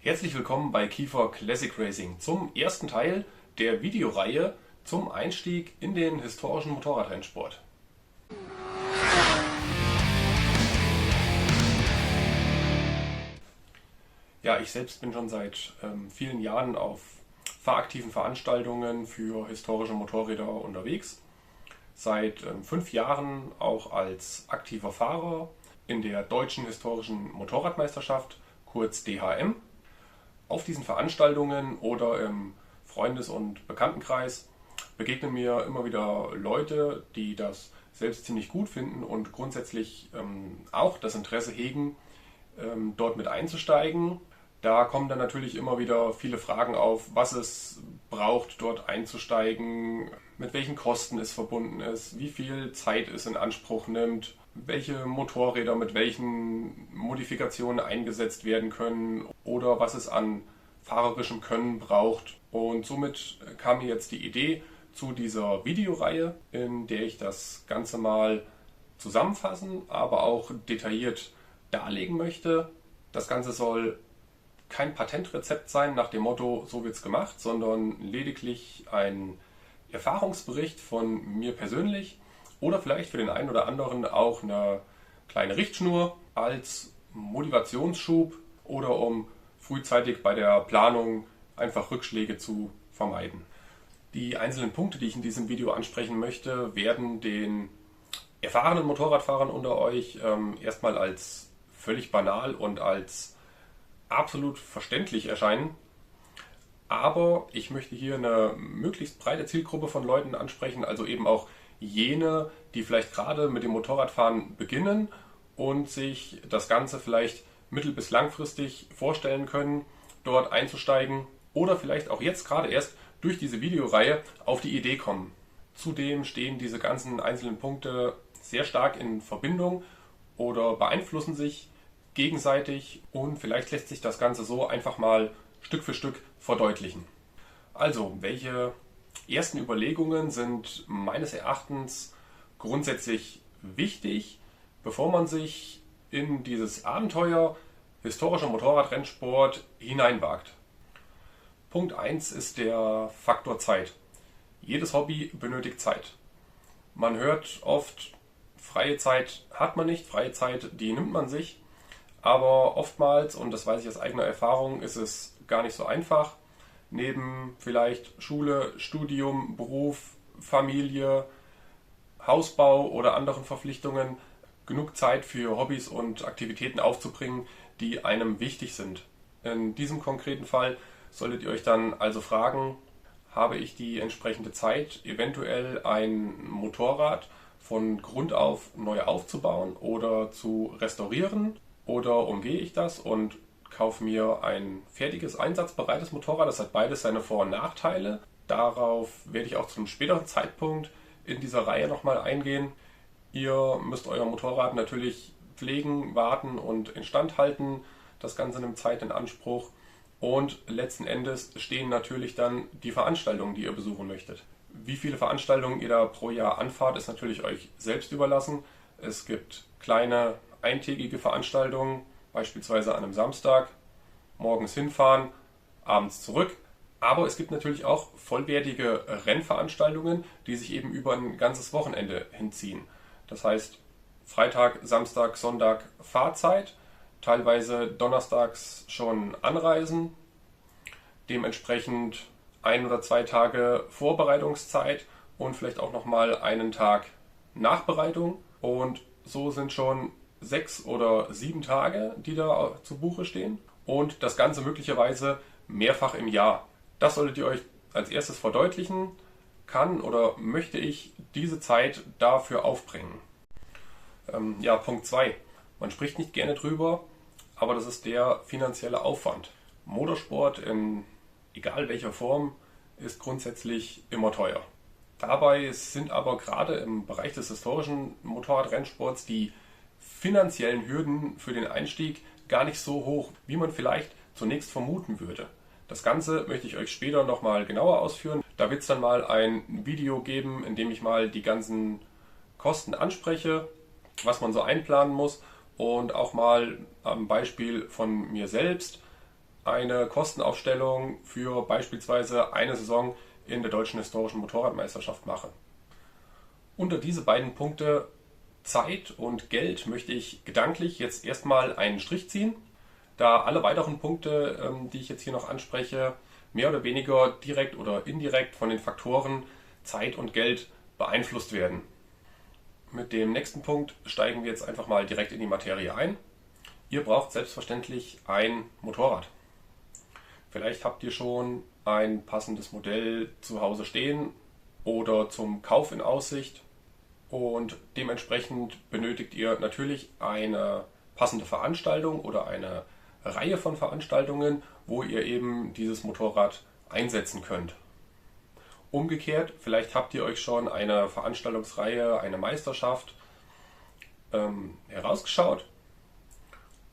Herzlich willkommen bei Kiefer Classic Racing zum ersten Teil der Videoreihe zum Einstieg in den historischen Motorradrennsport. Ja, ich selbst bin schon seit vielen Jahren auf fahraktiven Veranstaltungen für historische Motorräder unterwegs. Seit 5 Jahren auch als aktiver Fahrer in der Deutschen Historischen Motorradmeisterschaft, kurz DHM. Auf diesen Veranstaltungen oder im Freundes- und Bekanntenkreis begegnen mir immer wieder Leute, die das selbst ziemlich gut finden und grundsätzlich auch das Interesse hegen, dort mit einzusteigen. Da kommen dann natürlich immer wieder viele Fragen auf, was es braucht, dort einzusteigen, mit welchen Kosten es verbunden ist, wie viel Zeit es in Anspruch nimmt, welche Motorräder mit welchen Modifikationen eingesetzt werden können oder was es an fahrerischem Können braucht. Und somit kam mir jetzt die Idee zu dieser Videoreihe, in der ich das Ganze mal zusammenfassen, aber auch detailliert darlegen möchte. Das Ganze soll kein Patentrezept sein nach dem Motto, so wird's gemacht, sondern lediglich ein Erfahrungsbericht von mir persönlich oder vielleicht für den einen oder anderen auch eine kleine Richtschnur als Motivationsschub oder um frühzeitig bei der Planung einfach Rückschläge zu vermeiden. Die einzelnen Punkte, die ich in diesem Video ansprechen möchte, werden den erfahrenen Motorradfahrern unter euch erstmal als völlig banal und als absolut verständlich erscheinen. Aber ich möchte hier eine möglichst breite Zielgruppe von Leuten ansprechen, also eben auch jene, die vielleicht gerade mit dem Motorradfahren beginnen und sich das Ganze vielleicht mittel- bis langfristig vorstellen können, dort einzusteigen oder vielleicht auch jetzt gerade erst durch diese Videoreihe auf die Idee kommen. Zudem stehen diese ganzen einzelnen Punkte sehr stark in Verbindung oder beeinflussen sich gegenseitig und vielleicht lässt sich das Ganze so einfach mal Stück für Stück verdeutlichen. Also, welche ersten Überlegungen sind meines Erachtens grundsätzlich wichtig, bevor man sich in dieses Abenteuer historischer Motorradrennsport hineinwagt? Punkt 1 ist der Faktor Zeit. Jedes Hobby benötigt Zeit. Man hört oft, freie Zeit hat man nicht, freie Zeit, die nimmt man sich. Aber oftmals, und das weiß ich aus eigener Erfahrung, ist es gar nicht so einfach, neben vielleicht Schule, Studium, Beruf, Familie, Hausbau oder anderen Verpflichtungen genug Zeit für Hobbys und Aktivitäten aufzubringen, die einem wichtig sind. In diesem konkreten Fall solltet ihr euch dann also fragen, habe ich die entsprechende Zeit, eventuell ein Motorrad von Grund auf neu aufzubauen oder zu restaurieren? Oder umgehe ich das und kaufe mir ein fertiges, einsatzbereites Motorrad? Das hat beides seine Vor- und Nachteile. Darauf werde ich auch zu einem späteren Zeitpunkt in dieser Reihe nochmal eingehen. Ihr müsst euer Motorrad natürlich pflegen, warten und instand halten. Das Ganze nimmt Zeit in Anspruch. Und letzten Endes stehen natürlich dann die Veranstaltungen, die ihr besuchen möchtet. Wie viele Veranstaltungen ihr da pro Jahr anfahrt, ist natürlich euch selbst überlassen. Es gibt kleine eintägige Veranstaltungen, beispielsweise an einem Samstag, morgens hinfahren, abends zurück. Aber es gibt natürlich auch vollwertige Rennveranstaltungen, die sich eben über ein ganzes Wochenende hinziehen. Das heißt, Freitag, Samstag, Sonntag Fahrzeit, teilweise donnerstags schon anreisen, dementsprechend 1 oder 2 Tage Vorbereitungszeit und vielleicht auch nochmal einen Tag Nachbereitung. Und so sind schon 6 oder 7 Tage, die da zu Buche stehen und das Ganze möglicherweise mehrfach im Jahr. Das solltet ihr euch als erstes verdeutlichen, kann oder möchte ich diese Zeit dafür aufbringen. Punkt 2. Man spricht nicht gerne drüber, aber das ist der finanzielle Aufwand. Motorsport in egal welcher Form ist grundsätzlich immer teuer. Dabei sind aber gerade im Bereich des historischen Motorradrennsports die finanziellen Hürden für den Einstieg gar nicht so hoch, wie man vielleicht zunächst vermuten würde. Das Ganze möchte ich euch später nochmal genauer ausführen. Da wird es dann mal ein Video geben, in dem ich mal die ganzen Kosten anspreche, was man so einplanen muss und auch mal am Beispiel von mir selbst eine Kostenaufstellung für beispielsweise eine Saison in der Deutschen Historischen Motorradmeisterschaft mache. Unter diese beiden Punkte Zeit und Geld möchte ich gedanklich jetzt erstmal einen Strich ziehen, da alle weiteren Punkte, die ich jetzt hier noch anspreche, mehr oder weniger direkt oder indirekt von den Faktoren Zeit und Geld beeinflusst werden. Mit dem nächsten Punkt steigen wir jetzt einfach mal direkt in die Materie ein. Ihr braucht selbstverständlich ein Motorrad. Vielleicht habt ihr schon ein passendes Modell zu Hause stehen oder zum Kauf in Aussicht und dementsprechend benötigt ihr natürlich eine passende Veranstaltung oder eine Reihe von Veranstaltungen, wo ihr eben dieses Motorrad einsetzen könnt. Umgekehrt, vielleicht habt ihr euch schon eine Veranstaltungsreihe, eine Meisterschaft herausgeschaut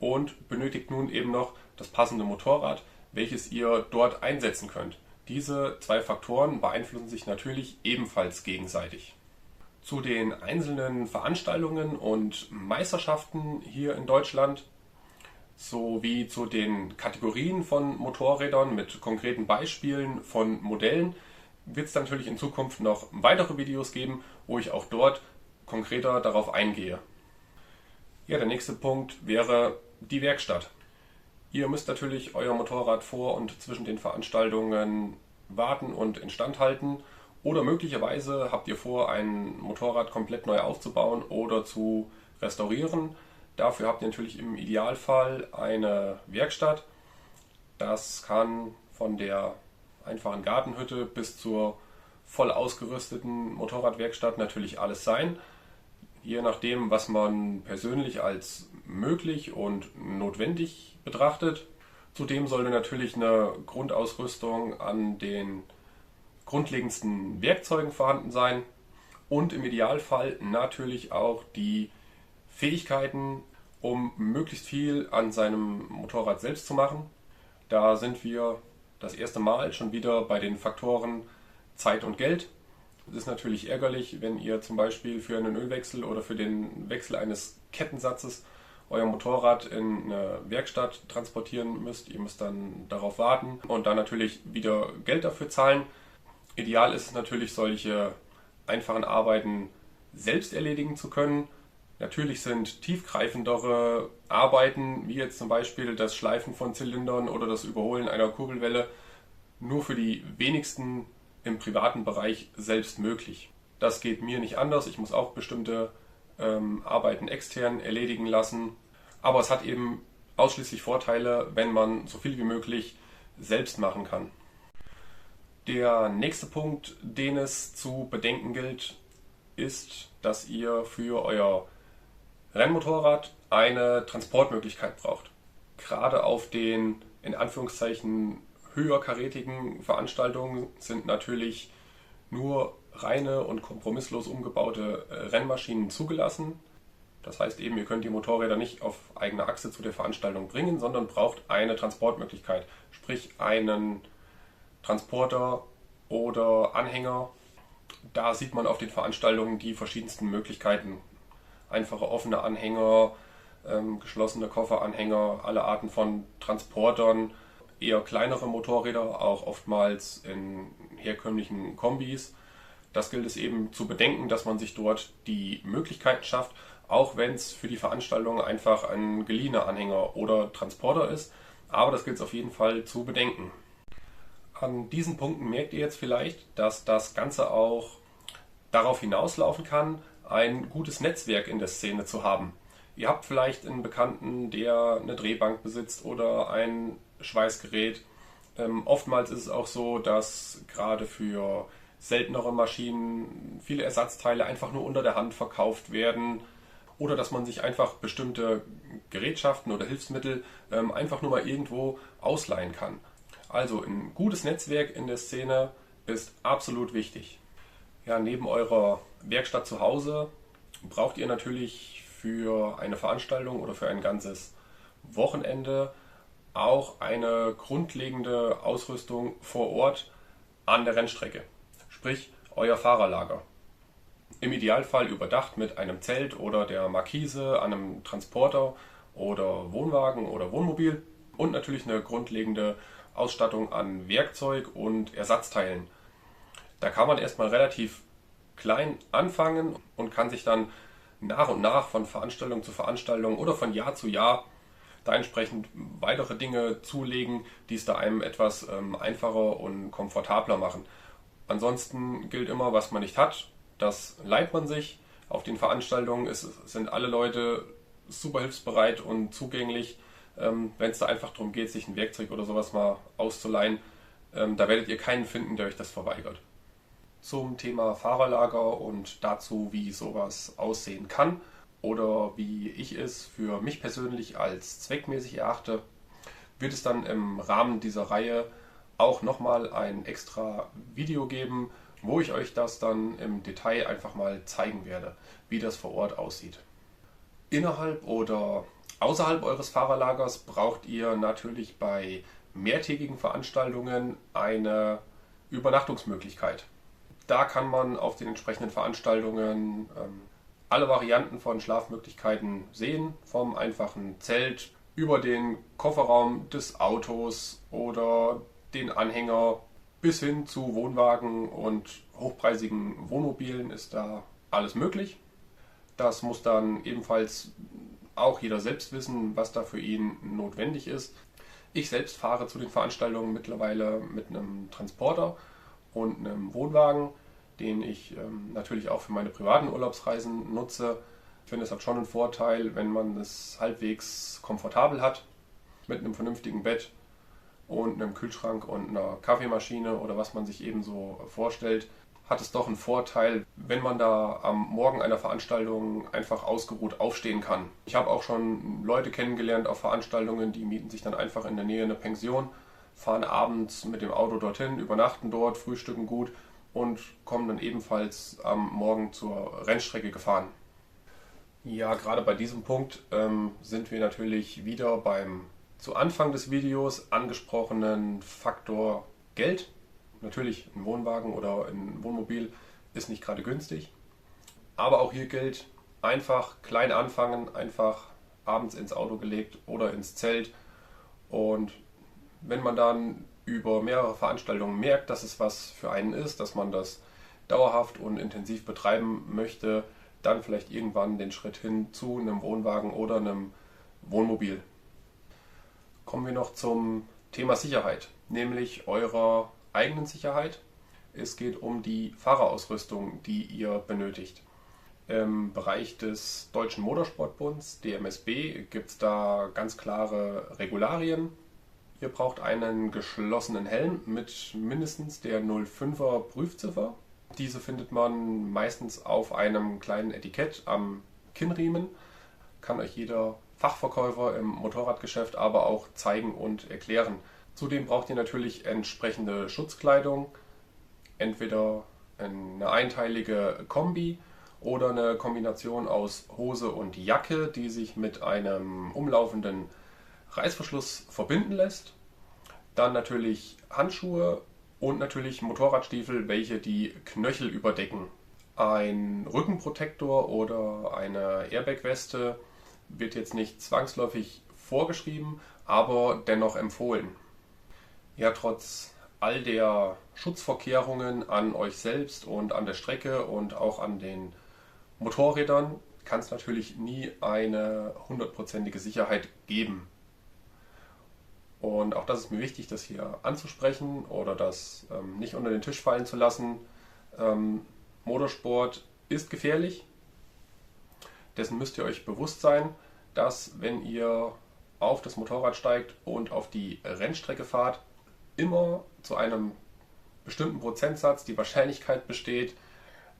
und benötigt nun eben noch das passende Motorrad, welches ihr dort einsetzen könnt. Diese zwei Faktoren beeinflussen sich natürlich ebenfalls gegenseitig. Zu den einzelnen Veranstaltungen und Meisterschaften hier in Deutschland sowie zu den Kategorien von Motorrädern mit konkreten Beispielen von Modellen wird es natürlich in Zukunft noch weitere Videos geben, wo ich auch dort konkreter darauf eingehe. Ja, der nächste Punkt wäre die Werkstatt. Ihr müsst natürlich euer Motorrad vor und zwischen den Veranstaltungen warten und instand halten oder möglicherweise habt ihr vor, ein Motorrad komplett neu aufzubauen oder zu restaurieren. Dafür habt ihr natürlich im Idealfall eine Werkstatt. Das kann von der einfachen Gartenhütte bis zur voll ausgerüsteten Motorradwerkstatt natürlich alles sein. Je nachdem, was man persönlich als möglich und notwendig betrachtet. Zudem sollte natürlich eine Grundausrüstung an den grundlegendsten Werkzeugen vorhanden sein und im Idealfall natürlich auch die Fähigkeiten, um möglichst viel an seinem Motorrad selbst zu machen. Da sind wir das erste Mal schon wieder bei den Faktoren Zeit und Geld. Es ist natürlich ärgerlich, wenn ihr zum Beispiel für einen Ölwechsel oder für den Wechsel eines Kettensatzes euer Motorrad in eine Werkstatt transportieren müsst. Ihr müsst dann darauf warten und dann natürlich wieder Geld dafür zahlen. Ideal ist es natürlich, solche einfachen Arbeiten selbst erledigen zu können. Natürlich sind tiefgreifendere Arbeiten, wie jetzt zum Beispiel das Schleifen von Zylindern oder das Überholen einer Kurbelwelle, nur für die wenigsten im privaten Bereich selbst möglich. Das geht mir nicht anders. Ich muss auch bestimmte Arbeiten extern erledigen lassen. Aber es hat eben ausschließlich Vorteile, wenn man so viel wie möglich selbst machen kann. Der nächste Punkt, den es zu bedenken gilt, ist, dass ihr für euer Rennmotorrad eine Transportmöglichkeit braucht. Gerade auf den in Anführungszeichen höherkarätigen Veranstaltungen sind natürlich nur reine und kompromisslos umgebaute Rennmaschinen zugelassen. Das heißt eben, ihr könnt die Motorräder nicht auf eigene Achse zu der Veranstaltung bringen, sondern braucht eine Transportmöglichkeit, sprich einen Transporter oder Anhänger. Da sieht man auf den Veranstaltungen die verschiedensten Möglichkeiten. Einfache offene Anhänger, geschlossene Kofferanhänger, alle Arten von Transportern, eher kleinere Motorräder, auch oftmals in herkömmlichen Kombis. Das gilt es eben zu bedenken, dass man sich dort die Möglichkeiten schafft, auch wenn es für die Veranstaltung einfach ein geliehener Anhänger oder Transporter ist. Aber das gilt es auf jeden Fall zu bedenken. An diesen Punkten merkt ihr jetzt vielleicht, dass das Ganze auch darauf hinauslaufen kann, ein gutes Netzwerk in der Szene zu haben. Ihr habt vielleicht einen Bekannten, der eine Drehbank besitzt oder ein Schweißgerät. Oftmals ist es auch so, dass gerade für seltenere Maschinen viele Ersatzteile einfach nur unter der Hand verkauft werden oder dass man sich einfach bestimmte Gerätschaften oder Hilfsmittel einfach nur mal irgendwo ausleihen kann. Also ein gutes Netzwerk in der Szene ist absolut wichtig. Ja, neben eurer Werkstatt zu Hause braucht ihr natürlich für eine Veranstaltung oder für ein ganzes Wochenende auch eine grundlegende Ausrüstung vor Ort an der Rennstrecke, sprich euer Fahrerlager. Im Idealfall überdacht mit einem Zelt oder der Markise an einem Transporter oder Wohnwagen oder Wohnmobil. und natürlich eine grundlegende Ausstattung an Werkzeug und Ersatzteilen. Da kann man erstmal relativ klein anfangen und kann sich dann nach und nach von Veranstaltung zu Veranstaltung oder von Jahr zu Jahr da entsprechend weitere Dinge zulegen, die es da einem etwas einfacher und komfortabler machen. Ansonsten gilt immer, was man nicht hat, das leiht man sich. Auf den Veranstaltungen sind alle Leute super hilfsbereit und zugänglich. Wenn es da einfach darum geht, sich ein Werkzeug oder sowas mal auszuleihen, da werdet ihr keinen finden, der euch das verweigert. Zum Thema Fahrerlager und dazu, wie sowas aussehen kann oder wie ich es für mich persönlich als zweckmäßig erachte, wird es dann im Rahmen dieser Reihe auch nochmal ein extra Video geben, wo ich euch das dann im Detail einfach mal zeigen werde, wie das vor Ort aussieht. Innerhalb oder außerhalb eures Fahrerlagers braucht ihr natürlich bei mehrtägigen Veranstaltungen eine Übernachtungsmöglichkeit. Da kann man auf den entsprechenden Veranstaltungen alle Varianten von Schlafmöglichkeiten sehen, vom einfachen Zelt über den Kofferraum des Autos oder den Anhänger bis hin zu Wohnwagen und hochpreisigen Wohnmobilen ist da alles möglich. Das muss dann ebenfalls auch jeder selbst wissen, was da für ihn notwendig ist. Ich selbst fahre zu den Veranstaltungen mittlerweile mit einem Transporter und einem Wohnwagen, den ich natürlich auch für meine privaten Urlaubsreisen nutze. Ich finde, es hat schon einen Vorteil, wenn man es halbwegs komfortabel hat, mit einem vernünftigen Bett und einem Kühlschrank und einer Kaffeemaschine oder was man sich eben so vorstellt, hat es doch einen Vorteil, wenn man da am Morgen einer Veranstaltung einfach ausgeruht aufstehen kann. Ich habe auch schon Leute kennengelernt auf Veranstaltungen, die mieten sich dann einfach in der Nähe eine Pension, fahren abends mit dem Auto dorthin, übernachten dort, frühstücken gut und kommen dann ebenfalls am Morgen zur Rennstrecke gefahren. Ja, gerade bei diesem Punkt sind wir natürlich wieder beim zu Anfang des Videos angesprochenen Faktor Geld. Natürlich, ein Wohnwagen oder ein Wohnmobil ist nicht gerade günstig. Aber auch hier gilt, einfach klein anfangen, einfach abends ins Auto gelegt oder ins Zelt. Und wenn man dann über mehrere Veranstaltungen merkt, dass es was für einen ist, dass man das dauerhaft und intensiv betreiben möchte, dann vielleicht irgendwann den Schritt hin zu einem Wohnwagen oder einem Wohnmobil. Kommen wir noch zum Thema Sicherheit, nämlich eurer eigenen Sicherheit. Es geht um die Fahrerausrüstung, die ihr benötigt. Im Bereich des Deutschen Motorsportbunds, DMSB, gibt es da ganz klare Regularien. Ihr braucht einen geschlossenen Helm mit mindestens der 05er Prüfziffer. Diese findet man meistens auf einem kleinen Etikett am Kinnriemen. Kann euch jeder Fachverkäufer im Motorradgeschäft aber auch zeigen und erklären. Zudem braucht ihr natürlich entsprechende Schutzkleidung, entweder eine einteilige Kombi oder eine Kombination aus Hose und Jacke, die sich mit einem umlaufenden Reißverschluss verbinden lässt. Dann natürlich Handschuhe und natürlich Motorradstiefel, welche die Knöchel überdecken. Ein Rückenprotektor oder eine Airbag-Weste wird jetzt nicht zwangsläufig vorgeschrieben, aber dennoch empfohlen. Ja, trotz all der Schutzvorkehrungen an euch selbst und an der Strecke und auch an den Motorrädern kann es natürlich nie eine 100%ige Sicherheit geben. Und auch das ist mir wichtig, das hier anzusprechen oder das nicht unter den Tisch fallen zu lassen. Motorsport ist gefährlich. Dessen müsst ihr euch bewusst sein, dass wenn ihr auf das Motorrad steigt und auf die Rennstrecke fahrt, immer zu einem bestimmten Prozentsatz die Wahrscheinlichkeit besteht,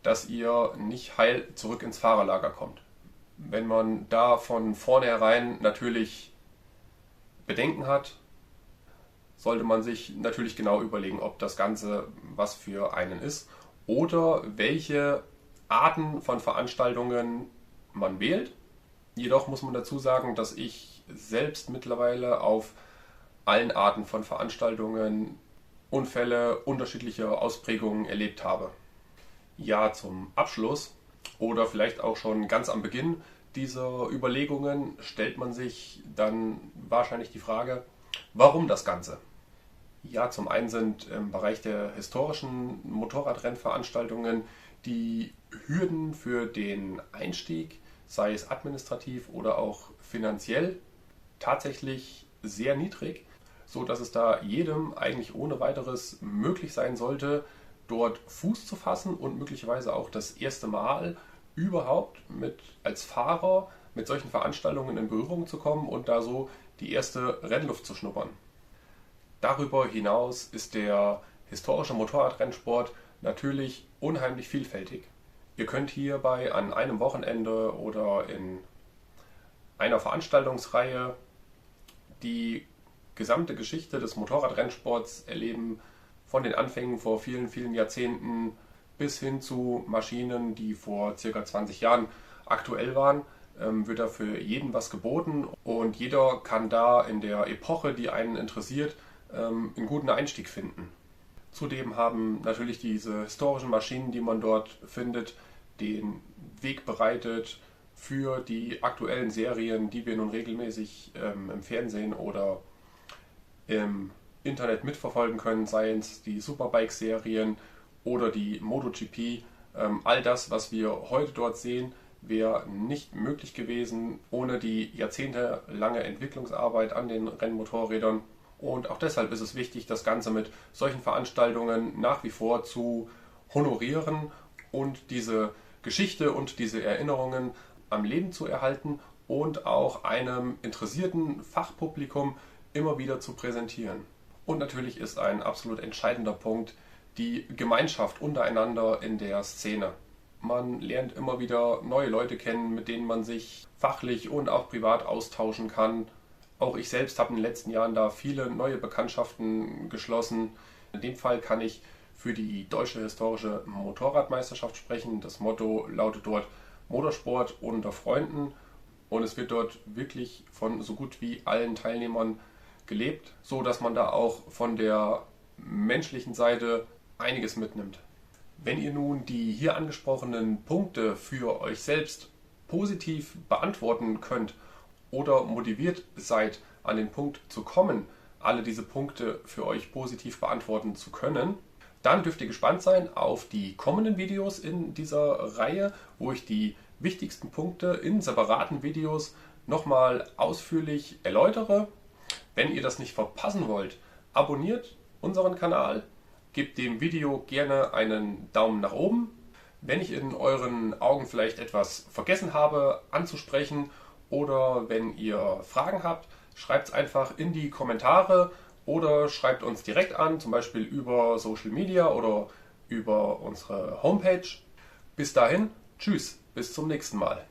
dass ihr nicht heil zurück ins Fahrerlager kommt. Wenn man da von vornherein natürlich Bedenken hat, sollte man sich natürlich genau überlegen, ob das Ganze was für einen ist oder welche Arten von Veranstaltungen man wählt. Jedoch muss man dazu sagen, dass ich selbst mittlerweile auf allen Arten von Veranstaltungen Unfälle unterschiedlicher Ausprägungen erlebt habe. Ja, zum Abschluss oder vielleicht auch schon ganz am Beginn dieser Überlegungen stellt man sich dann wahrscheinlich die Frage, Warum das Ganze? Ja, zum einen sind im Bereich der historischen Motorradrennveranstaltungen die Hürden für den Einstieg, sei es administrativ oder auch finanziell, tatsächlich sehr niedrig, so dass es da jedem eigentlich ohne weiteres möglich sein sollte, dort Fuß zu fassen und möglicherweise auch das erste Mal überhaupt als Fahrer mit solchen Veranstaltungen in Berührung zu kommen und da so die erste Rennluft zu schnuppern. Darüber hinaus ist der historische Motorradrennsport natürlich unheimlich vielfältig. Ihr könnt hierbei an einem Wochenende oder in einer Veranstaltungsreihe die gesamte Geschichte des Motorradrennsports erleben, von den Anfängen vor vielen, vielen Jahrzehnten bis hin zu Maschinen, die vor ca. 20 Jahren aktuell waren, wird da für jeden was geboten und jeder kann da in der Epoche, die einen interessiert, einen guten Einstieg finden. Zudem haben natürlich diese historischen Maschinen, die man dort findet, den Weg bereitet für die aktuellen Serien, die wir nun regelmäßig im Fernsehen oder im Internet mitverfolgen können, seien es die Superbike-Serien oder die MotoGP. All das, was wir heute dort sehen, wäre nicht möglich gewesen ohne die jahrzehntelange Entwicklungsarbeit an den Rennmotorrädern. Und auch deshalb ist es wichtig, das Ganze mit solchen Veranstaltungen nach wie vor zu honorieren und diese Geschichte und diese Erinnerungen am Leben zu erhalten und auch einem interessierten Fachpublikum immer wieder zu präsentieren. Und natürlich ist ein absolut entscheidender Punkt die Gemeinschaft untereinander in der Szene. Man lernt immer wieder neue Leute kennen, mit denen man sich fachlich und auch privat austauschen kann. Auch ich selbst habe in den letzten Jahren da viele neue Bekanntschaften geschlossen. In dem Fall kann ich für die Deutsche Historische Motorradmeisterschaft sprechen. Das Motto lautet dort Motorsport unter Freunden und es wird dort wirklich von so gut wie allen Teilnehmern gelebt, so dass man da auch von der menschlichen Seite einiges mitnimmt. Wenn ihr nun die hier angesprochenen Punkte für euch selbst positiv beantworten könnt oder motiviert seid, an den Punkt zu kommen, alle diese Punkte für euch positiv beantworten zu können, dann dürft ihr gespannt sein auf die kommenden Videos in dieser Reihe, wo ich die wichtigsten Punkte in separaten Videos nochmal ausführlich erläutere. Wenn ihr das nicht verpassen wollt, abonniert unseren Kanal, gebt dem Video gerne einen Daumen nach oben. Wenn ich in euren Augen vielleicht etwas vergessen habe anzusprechen oder wenn ihr Fragen habt, schreibt es einfach in die Kommentare oder schreibt uns direkt an, zum Beispiel über Social Media oder über unsere Homepage. Bis dahin, tschüss, bis zum nächsten Mal.